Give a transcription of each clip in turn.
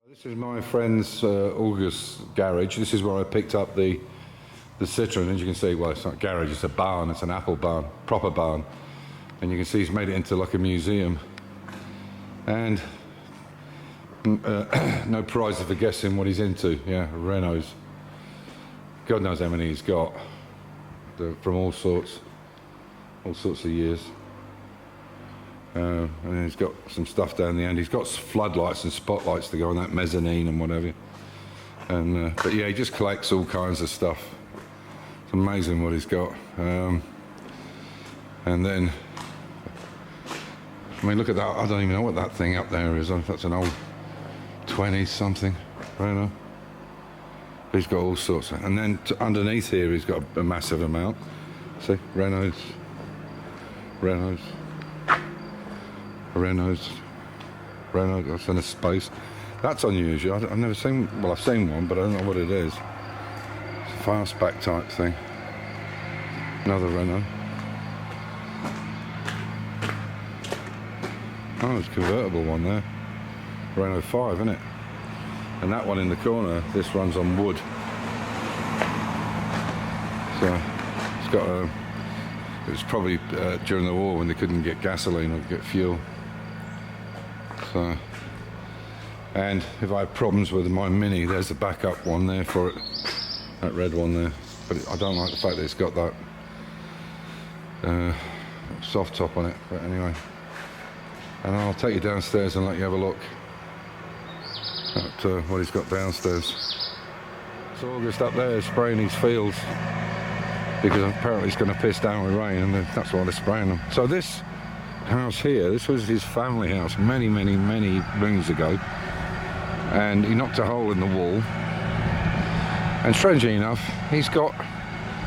This is my friend's August garage. This is where I picked up the Citroen. As you can see, well, it's not a garage, it's a barn. It's an apple barn, proper barn. And you can see he's made it into like a museum. And no prizes for guessing what he's into. Yeah, Renaults. God knows how many he's got. From all sorts of years. And then he's got some stuff down the end. He's got floodlights and spotlights to go on that mezzanine and whatever. And but yeah, he just collects all kinds of stuff. It's amazing what he's got. And then, I mean, look at that. I don't even know what that thing up there is. That's an old 20 something. I don't know. He's got all sorts of, and then underneath here he's got a massive amount. See, Renault, that's in a space. That's unusual. I've never seen, well, I've seen one, but I don't know what it is. It's a fastback type thing. Another Renault. Oh, it's a convertible one there. Renault 5, isn't it? And that one in the corner, this runs on wood. So it's got a, it was probably during the war when they couldn't get gasoline or get fuel. So, and if I have problems with my Mini, there's the backup one there for it, that red one there. But I don't like the fact that it's got that soft top on it. But anyway, and I'll take you downstairs and let you have a look at what he's got downstairs. So August up there is spraying his fields because apparently it's going to piss down with rain, and that's why they're spraying them. So this house here, this was his family house many moons ago, and he knocked a hole in the wall, and strangely enough he's got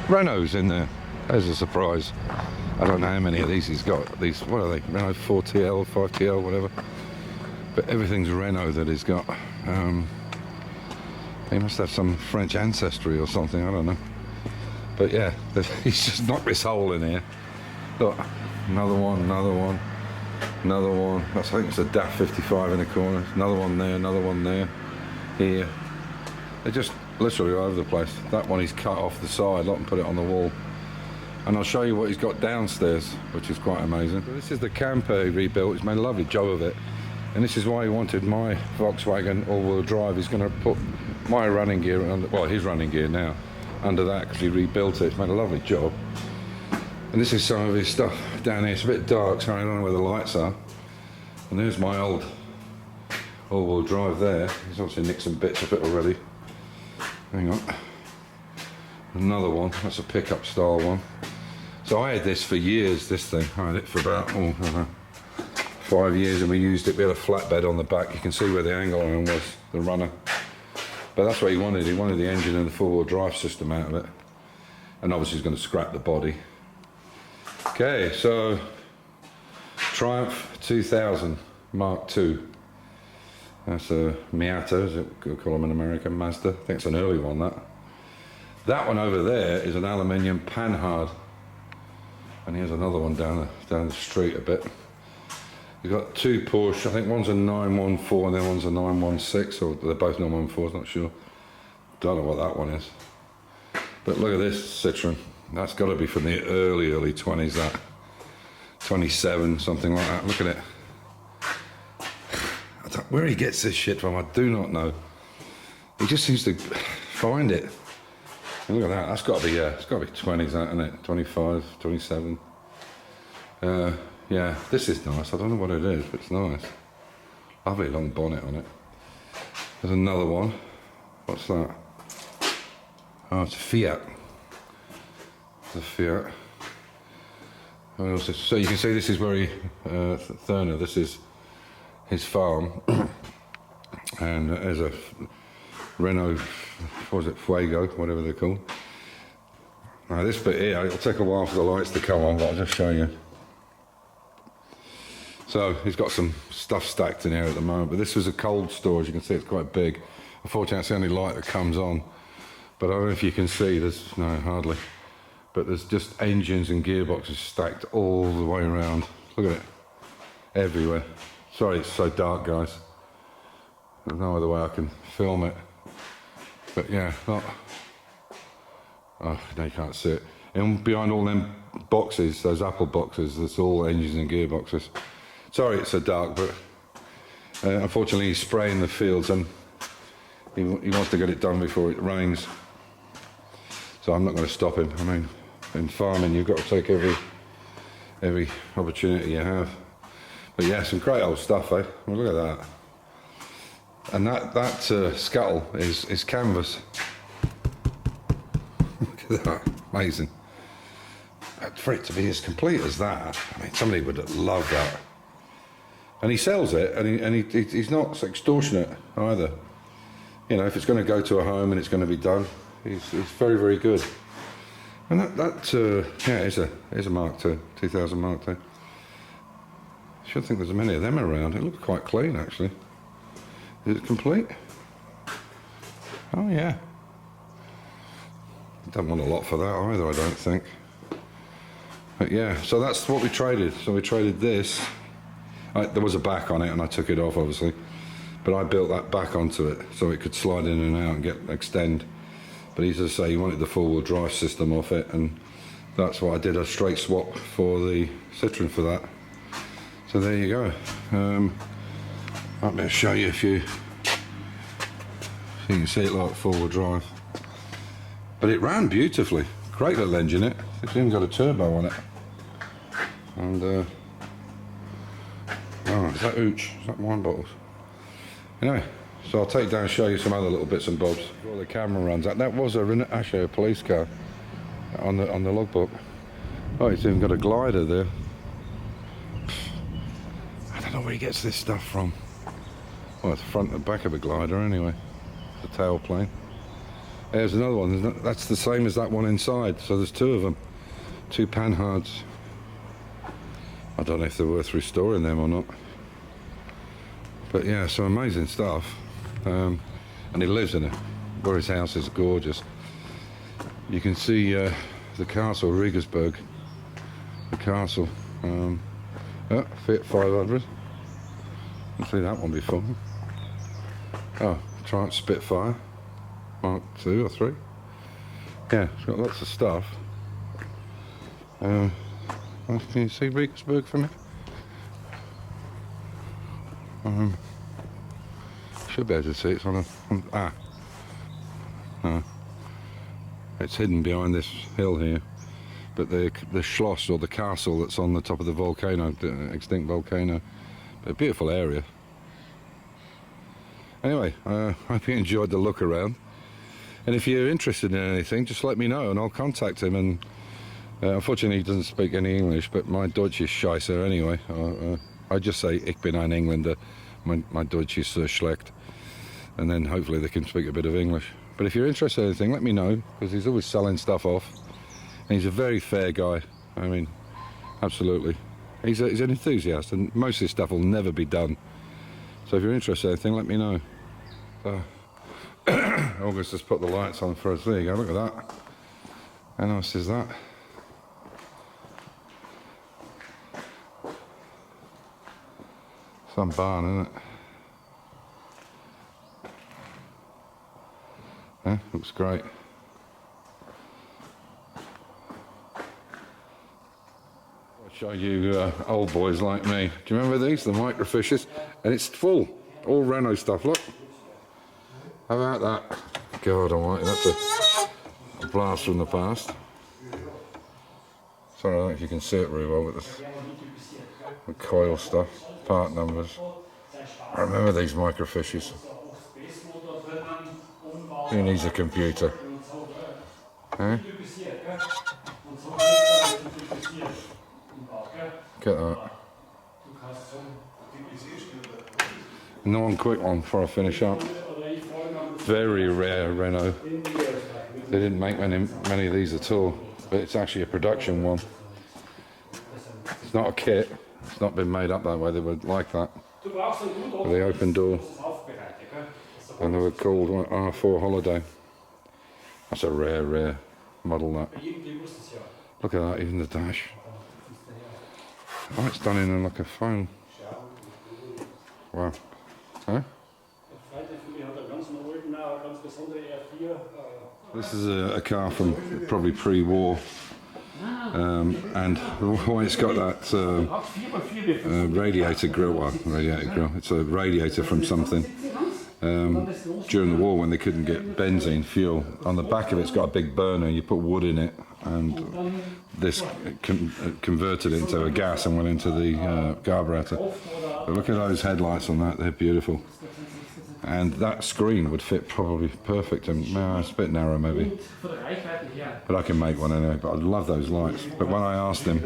Renaults in there. There's a surprise. I don't know how many of these he's got. These, what are they, Renault 4TL, 5TL, whatever, but everything's Renault that he's got. He must have some French ancestry or something, I don't know. But yeah, he's just knocked this hole in here. Look, another one. That's, I think it's a DAF 55 in the corner. Another one there, here. They're just literally all over the place. That one he's cut off the side, lot, and put it on the wall. And I'll show you what he's got downstairs, which is quite amazing. So this is the camper he rebuilt. He's made a lovely job of it. And this is why he wanted my Volkswagen all-wheel drive. He's going to put my running gear, well, his running gear now, under that, because he rebuilt it. He's made a lovely job. And this is some of his stuff down here. It's a bit dark, so I don't know where the lights are. And there's my old all-wheel drive there. He's obviously nicked some bits of it already. Hang on. Another one. That's a pickup style one. So I had this for years, this thing. I had it for about, I don't know, 5 years, and we used it. We had a flatbed on the back. You can see where the angle iron was, the runner. But that's what he wanted. He wanted the engine and the four-wheel drive system out of it. And obviously he's going to scrap the body. Okay, so Triumph 2000 Mark II. That's a Miata, as they call them in America, Mazda. I think it's an early one, that. That one over there is an aluminium panhard. And here's another one down the street a bit. You've got two Porsche. I think one's a 914 and then one's a 916, or they're both 914s, not sure. Don't know what that one is. But look at this Citroen. That's got to be from the early 20s, that. 27, something like that. Look at it. Where he gets this shit from, I do not know. He just seems to find it. And look at that. That's got to be, it's got to be 20s, that, isn't it? 25, 27. Yeah, this is nice. I don't know what it is, but it's nice. Lovely long bonnet on it. There's another one. What's that? Oh, it's a Fiat. It's a Fiat. What else is, so you can see this is where he, Thurner, this is his farm. And there's a Renault, what was it, Fuego, whatever they're called. Now this bit here, it'll take a while for the lights to come on, but I'll just show you. So he's got some stuff stacked in here at the moment, but this was a cold storage. You can see it's quite big. Unfortunately, it's the only light that comes on. But I don't know if you can see, there's, no, hardly. But there's just engines and gearboxes stacked all the way around. Look at it, everywhere. Sorry it's so dark, guys. There's no other way I can film it. But yeah, not... Oh, no, you can't see it. And behind all them boxes, those Apple boxes, there's all engines and gearboxes. Sorry it's so dark, but unfortunately he's spraying the fields and he wants to get it done before it rains. So I'm not going to stop him. I mean, in farming you've got to take every opportunity you have. But yeah, some great old stuff, eh? Well, look at that. And that scuttle is canvas. Look at that, amazing. For it to be as complete as that, I mean, somebody would love that. And he sells it, and he's not extortionate either. You know, if it's going to go to a home and it's going to be done, he's very, very good. And yeah, is a Mark II, 2000 Mark II. I should think there's many of them around. It looks quite clean, actually. Is it complete? Oh yeah. Don't want a lot for that either, I don't think. But yeah, so that's what we traded. So we traded this. There was a back on it and I took it off, obviously. But I built that back onto it so it could slide in and out and extend. But he just say he wanted the four-wheel drive system off it, and that's what I did, a straight swap for the Citroen for that. So there you go. I'm going to show you so you can see it like four-wheel drive. But it ran beautifully. Great little engine, it. It's even got a turbo on it. And oh, is that hooch? Is that wine bottles? Anyway, so I'll take down and show you some other little bits and bobs before the camera runs out. That was a Renault, actually a police car on the logbook. Oh, it's even got a glider there. I don't know where he gets this stuff from. Well, it's the front and back of a glider anyway. The tailplane. There's another one. That's the same as that one inside. So there's two of them. Two Panhards. I don't know if they're worth restoring them or not. But yeah, some amazing stuff. And he lives in it. Where his house is gorgeous. You can see the castle, Regensburg. The castle. Fiat 500. I've seen that one before. Oh, Triumph Spitfire. Mark 2 or 3. Yeah, it's got lots of stuff. Can you see Regensburg from here? Should be able to see it's on a... No. It's hidden behind this hill here. But the Schloss, or the castle that's on the top of the volcano, the extinct volcano. But a beautiful area. Anyway, I hope you enjoyed the look around. And if you're interested in anything, just let me know and I'll contact him. And unfortunately he doesn't speak any English, but my Deutsch is scheisse anyway. I just say, ich bin ein Engländer. My Deutsch is schlecht. And then hopefully they can speak a bit of English. But if you're interested in anything, let me know, because he's always selling stuff off. And he's a very fair guy. I mean, absolutely. He's an enthusiast, and most of his stuff will never be done. So if you're interested in anything, let me know. So, August just put the lights on for us. There you go, look at that. How nice is that? Some barn, isn't it? Yeah, looks great. I'll show you old boys like me. Do you remember these, the microfishes? And it's full, all Renault stuff, look. How about that? God almighty, that's a blast from the past. Sorry, I don't know if you can see it very well with the coil stuff, part numbers. I remember these microfishes. Who needs a computer? Eh? Get that. And one quick one before I finish up. Very rare Renault. They didn't make many of these at all, but it's actually a production one. It's not a kit. It's not been made up that way. They were like that. With the open door. And they were called R4 Holiday. That's a rare model, that. Look at that, even the dash. Oh, it's done in like a phone. Wow. Huh? This is a car from probably pre-war, and why it's got that radiator grill. Well, radiator grill. It's a radiator from something. During the war, when they couldn't get benzene fuel, on the back of it's got a big burner. You put wood in it, and this converted it into a gas and went into the carburetor. But look at those headlights on that; they're beautiful. And that screen would fit probably perfect. And it's a bit narrow maybe, but I can make one anyway. But I love those lights. But when I asked him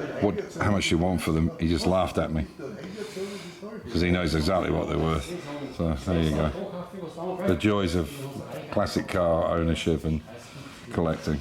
how much you want for them, he just laughed at me because he knows exactly what they're worth. So there you go. The joys of classic car ownership and collecting.